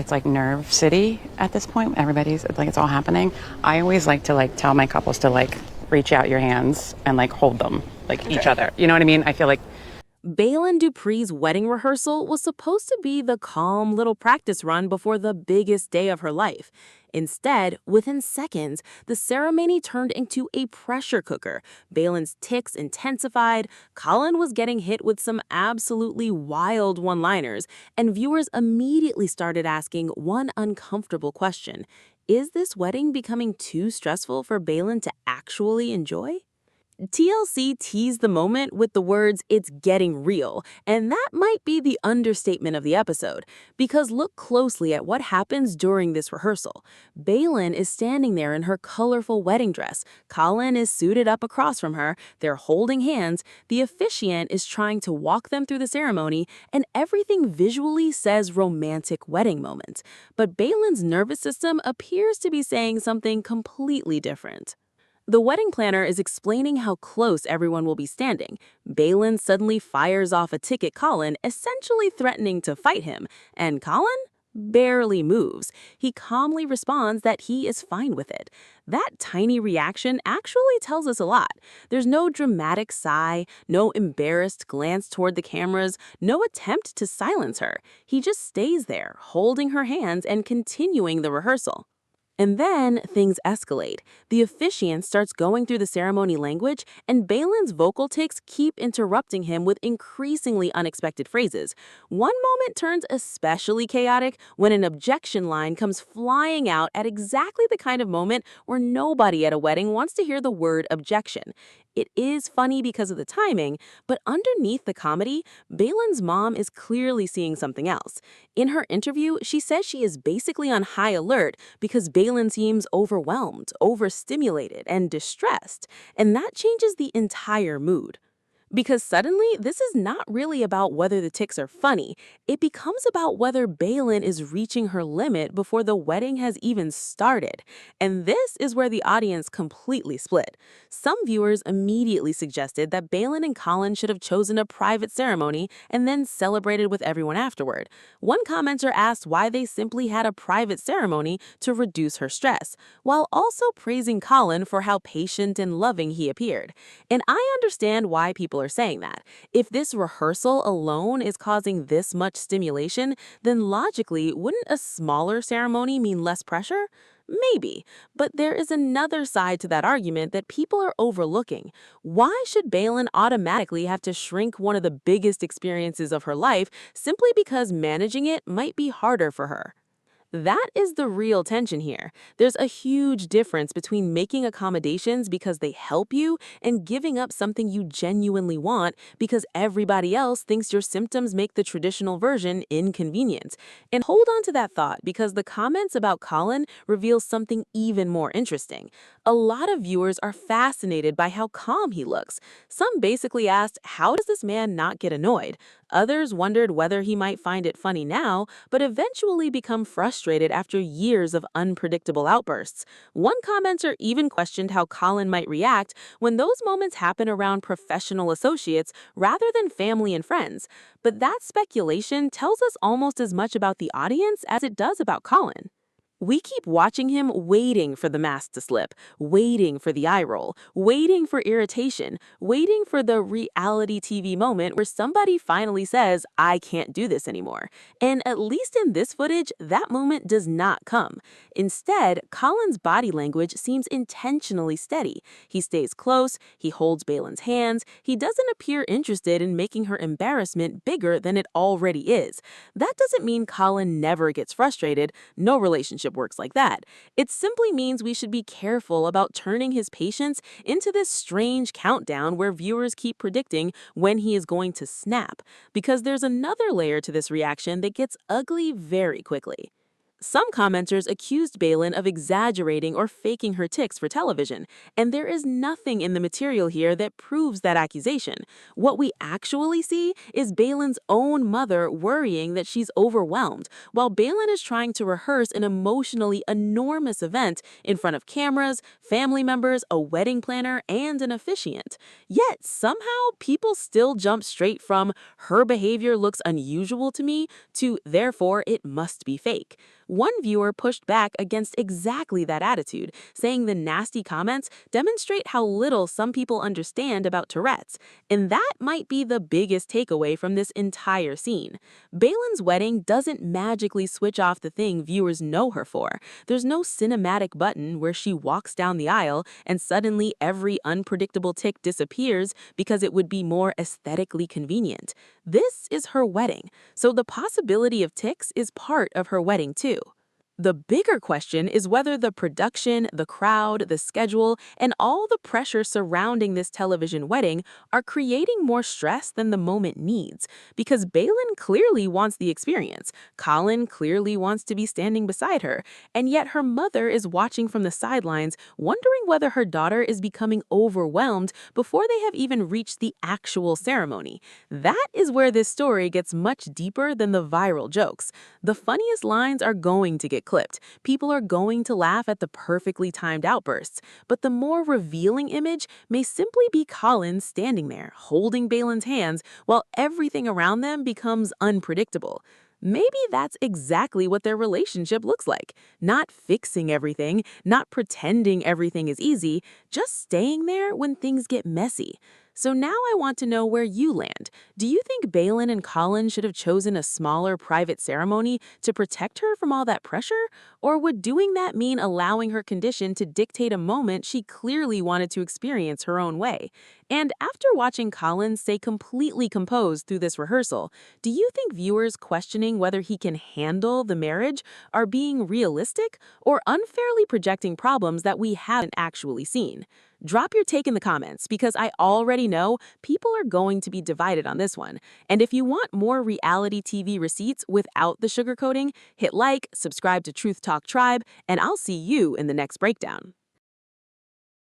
it's like nerve city at this point. Everybody's it's like it's all happening. I always like to tell my couples to reach out your hands and hold them each other. You know what I mean? I feel like Baylen Dupree's wedding rehearsal was supposed to be the calm little practice run before the biggest day of her life. Instead, within seconds, the ceremony turned into a pressure cooker. Baylen's tics intensified, Colin was getting hit with some absolutely wild one-liners, and viewers immediately started asking one uncomfortable question. Is this wedding becoming too stressful for Baylen to actually enjoy? TLC teased the moment with the words, "It's getting real," and that might be the understatement of the episode, because look closely at what happens during this rehearsal. Baylen is standing there in her colorful wedding dress. Colin is suited up across from her. They're holding hands. The officiant is trying to walk them through the ceremony, and everything visually says romantic wedding moment. But Baylen's nervous system appears to be saying something completely different. The wedding planner is explaining how close everyone will be standing. Baylen suddenly fires off a tick at Colin, essentially threatening to fight him, and Colin barely moves. He calmly responds that he is fine with it. That tiny reaction actually tells us a lot. There's no dramatic sigh, no embarrassed glance toward the cameras, no attempt to silence her. He just stays there, holding her hands and continuing the rehearsal. And then things escalate. The officiant starts going through the ceremony language, and Baylen's vocal tics keep interrupting him with increasingly unexpected phrases. One moment turns especially chaotic when an objection line comes flying out at exactly the kind of moment where nobody at a wedding wants to hear the word objection. It is funny because of the timing, but underneath the comedy, Baylen's mom is clearly seeing something else. In her interview, she says she is basically on high alert because Baylen seems overwhelmed, overstimulated, and distressed, and that changes the entire mood. Because suddenly, this is not really about whether the tics are funny. It becomes about whether Baylen is reaching her limit before the wedding has even started. And this is where the audience completely split. Some viewers immediately suggested that Baylen and Colin should have chosen a private ceremony and then celebrated with everyone afterward. One commenter asked why they simply had a private ceremony to reduce her stress, while also praising Colin for how patient and loving he appeared. And I understand why people are saying that. If this rehearsal alone is causing this much stimulation, then logically, wouldn't a smaller ceremony mean less pressure? Maybe, but there is another side to that argument that people are overlooking. Why should Baylen automatically have to shrink one of the biggest experiences of her life simply because managing it might be harder for her? That is the real tension here. There's a huge difference between making accommodations because they help you and giving up something you genuinely want because everybody else thinks your symptoms make the traditional version inconvenient. And hold on to that thought because the comments about Colin reveal something even more interesting. A lot of viewers are fascinated by how calm he looks. Some basically asked, how does this man not get annoyed? Others wondered whether he might find it funny now, but eventually become frustrated after years of unpredictable outbursts. One commenter even questioned how Colin might react when those moments happen around professional associates rather than family and friends. But that speculation tells us almost as much about the audience as it does about Colin. We keep watching him waiting for the mask to slip, waiting for the eye roll, waiting for irritation, waiting for the reality TV moment where somebody finally says, "I can't do this anymore." And at least in this footage, that moment does not come. Instead, Colin's body language seems intentionally steady. He stays close, he holds Baylen's hands, he doesn't appear interested in making her embarrassment bigger than it already is. That doesn't mean Colin never gets frustrated. No relationship works like that. It simply means we should be careful about turning his patience into this strange countdown where viewers keep predicting when he is going to snap, because there's another layer to this reaction that gets ugly very quickly. Some commenters accused Baylen of exaggerating or faking her tics for television, and there is nothing in the material here that proves that accusation. What we actually see is Baylen's own mother worrying that she's overwhelmed, while Baylen is trying to rehearse an emotionally enormous event in front of cameras, family members, a wedding planner, and an officiant. Yet, somehow, people still jump straight from "her behavior looks unusual to me" to "therefore it must be fake." One viewer pushed back against exactly that attitude, saying the nasty comments demonstrate how little some people understand about Tourette's, and that might be the biggest takeaway from this entire scene. Baylen's wedding doesn't magically switch off the thing viewers know her for. There's no cinematic button where she walks down the aisle and suddenly every unpredictable tic disappears because it would be more aesthetically convenient. This is her wedding, so the possibility of tics is part of her wedding too. The bigger question is whether the production, the crowd, the schedule, and all the pressure surrounding this television wedding are creating more stress than the moment needs. Because Baylen clearly wants the experience, Colin clearly wants to be standing beside her, and yet her mother is watching from the sidelines, wondering whether her daughter is becoming overwhelmed before they have even reached the actual ceremony. That is where this story gets much deeper than the viral jokes. The funniest lines are going to get clipped. People are going to laugh at the perfectly timed outbursts, but the more revealing image may simply be Colin standing there, holding Baylen's hands while everything around them becomes unpredictable. Maybe that's exactly what their relationship looks like. Not fixing everything, not pretending everything is easy, just staying there when things get messy. So now I want to know where you land. Do you think Baylen and Colin should have chosen a smaller private ceremony to protect her from all that pressure? Or would doing that mean allowing her condition to dictate a moment she clearly wanted to experience her own way? And after watching Colin stay completely composed through this rehearsal, do you think viewers questioning whether he can handle the marriage are being realistic or unfairly projecting problems that we haven't actually seen? Drop your take in the comments because I already know people are going to be divided on this one. And if you want more reality TV receipts without the sugarcoating, hit like, subscribe to Truth Talk Tribe, and I'll see you in the next breakdown.